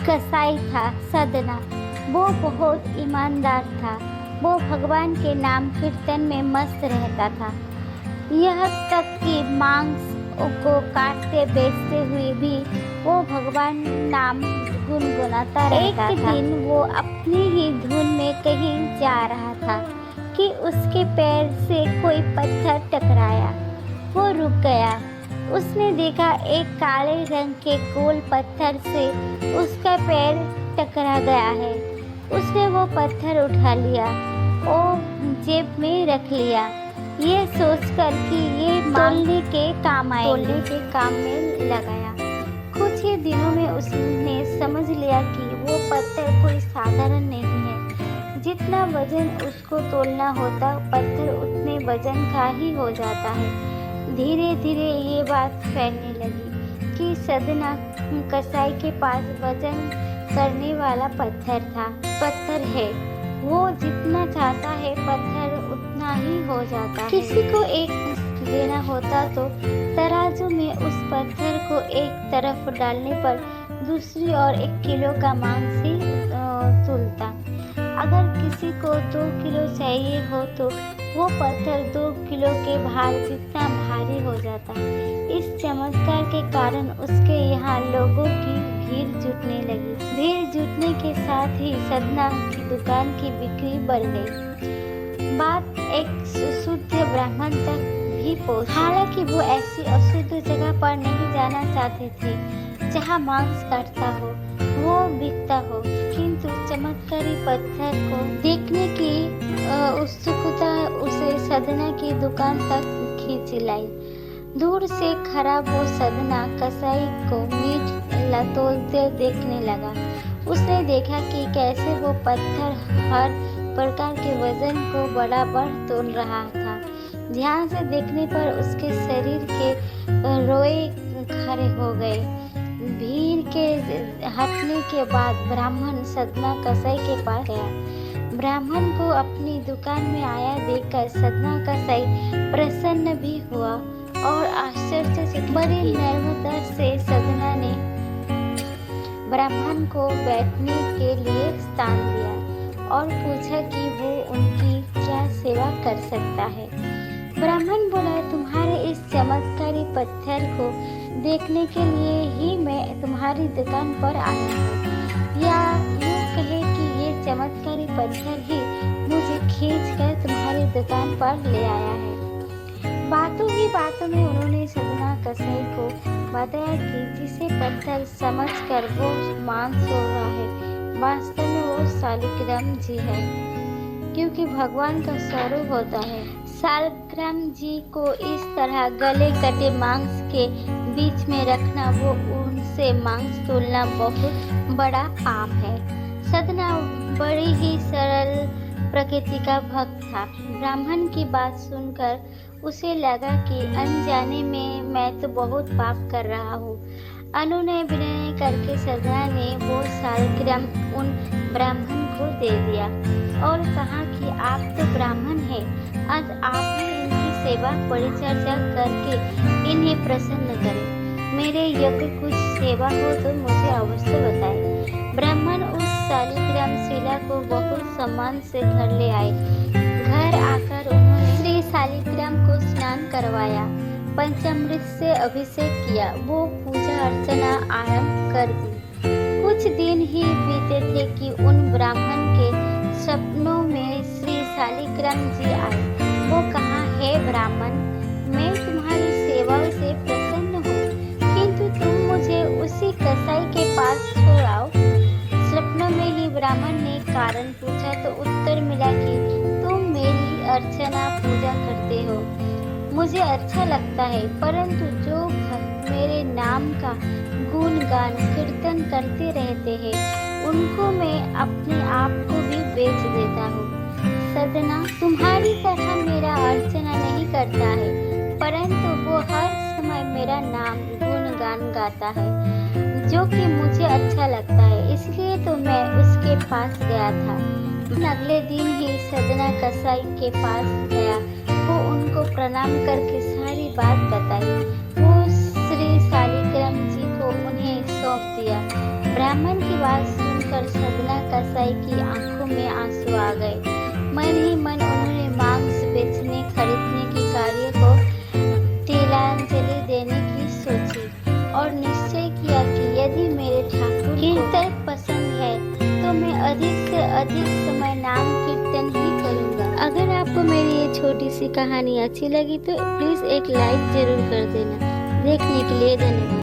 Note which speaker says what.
Speaker 1: कसाई था सदना। वो बहुत ईमानदार था। वो भगवान के नाम कीर्तन में मस्त रहता था। यह तक कि मांस को काटते बेचते हुए भी वो भगवान नाम गुनगुनाता रहता था। एक दिन वो अपनी ही धुन में कहीं जा रहा था कि उसके पैर से कोई पत्थर टकराया। वो रुक गया। उसने देखा एक काले रंग के गोल पत्थर से उसका पैर टकरा गया है। उसने वो पत्थर उठा लिया और जेब में रख लिया, ये सोचकर कि ये तोलने के काम में लगाया। कुछ ही दिनों में उसने समझ लिया कि वो पत्थर कोई साधारण नहीं है। जितना वजन उसको तोलना होता, पत्थर उतने वजन का ही हो जाता है। धीरे धीरे ये बात फैलने लगी कि सदना कसाई के पास वजन करने वाला पत्थर है। वो जितना चाहता है पत्थर उतना ही हो जाता है। किसी को एक देना होता तो तराजू में उस पत्थर को एक तरफ डालने पर दूसरी ओर 1 किलो का मांस ही तुलता। अगर किसी को 2 किलो चाहिए हो तो वो पत्थर 2 किलो के भार जितना भारी हो जाता। इस चमत्कार के कारण उसके यहाँ लोगों की भीड़ जुटने लगी। भीड़ जुटने के साथ ही सदना की दुकान की बिक्री बढ़ गई। बात एक शुद्ध ब्राह्मण तक भी पहुंची। हालांकि वो ऐसी अशुद्ध जगह पर नहीं जाना चाहते थे जहाँ मांस काटता हो, वो बिकता हो, किंतु चमत्कारी पत्थर को देखने की उत्सुकता उसे सदना की दुकान तक खींच लाई। दूर से खड़ा वो सदना कसाई को मीट तोलते देखने लगा। उसने देखा कि कैसे वो पत्थर हर प्रकार के वजन को बराबर तोल रहा था। ध्यान से देखने पर उसके शरीर के रोए खड़े हो गए। भीड़ के हटने के बाद ब्राह्मण सदना कसाई के पास गया। ब्राह्मण को अपनी दुकान में आया देखकर सदना कसाई प्रसन्न भी हुआ और आश्चर्य से बड़ी नम्रता से सदना ने ब्राह्मण को बैठने के लिए स्थान दिया और पूछा कि वो उनकी क्या सेवा कर सकता है। ब्राह्मण बोला, तुम्हारे इस चमत्कारी पत्थर को देखने के लिए ही मैं तुम्हारी दुकान पर आया हूँ, या यूँ कहे कि ये चमत्कारी पत्थर ही मुझे खींचकर तुम्हारी दुकान पर ले आया है। बातों ही बातों में उन्होंने सदना कसाई को बताया कि जिसे पत्थर समझकर वो मांस तोड़ रहा है, वास्तव में वो शालिग्राम जी है, क्योंकि भगवान का स्वरूप होता है। शालिग्राम जी को इस तरह गले कटे मांस के बीच में रखना, वो उनसे मांस तोलना बहुत बड़ा पाप है। सदना बड़ी ही सरल प्रकृति का भक्त था। ब्राह्मण की बात सुनकर उसे लगा कि अनजाने में मैं तो बहुत पाप कर रहा हूँ। अनुनय विनय करके सदना ने वो शालिग्राम उन ब्राह्मण को दे दिया और कहा कि आप तो ब्राह्मण हैं, आज आप ही इनकी सेवा परिचर्या करके इन्हें प्रसन्न करें। मेरे योग्य कुछ सेवा हो तो मुझे अवश्य बताएं। ब्राह्मण उस शालिग्राम शिला को बहुत सम्मान से घर ले आए। घर आकर उन्होंने श्री शालिग्राम को स्नान करवाया, पंचामृत से अभिषेक किया, वो पूजा अर्चना आरंभ कर दी। कुछ दिन ही बीते थे कि उन ब्राह्मण के सपनों में श्री शालिग्राम जी आए। वो कहा, हे ब्राह्मण, मैं तुम्हारी सेवाओं से प्रसन्न हूँ, किंतु तुम मुझे उसी कसाई के पास छोड़ आओ। सपनों में ही ब्राह्मण ने कारण पूछा तो उत्तर मिला कि तुम मेरी अर्चना पूजा करते हो, मुझे अच्छा लगता है, परंतु जो भक्त मेरे नाम का गुणगान कीर्तन करते रहते हैं, उनको मैं अपने आप को भी बेच देता हूँ। सदना तुम्हारी तरह मेरा अर्चना नहीं करता है, परंतु वो हर समय मेरा नाम गुणगान गाता है, जो कि मुझे अच्छा लगता है, इसलिए तो मैं उसके पास गया था। अगले दिन ही सदना कसाई के पास गया। वो उनको प्रणाम करके सारी बात बताई। वो श्री शालिग्राम जी को उन्हें सौंप दिया। ब्राह्मण की बात सुनकर सदना कसाई की आंखों में आंसू आ गए। मन ही मन उन्होंने मांस बेचने खरीदने की कार्य को तिलांजलि देने की सोची और निश्चय किया कि यदि मेरे ठाकुर कीर्तन पसंद है तो मैं अधिक से अधिक समय नाम कीर्तन ही करूँगा। अगर आपको मेरी ये छोटी सी कहानी अच्छी लगी तो प्लीज़ एक लाइक ज़रूर कर देना। देखने के लिए धन्यवाद।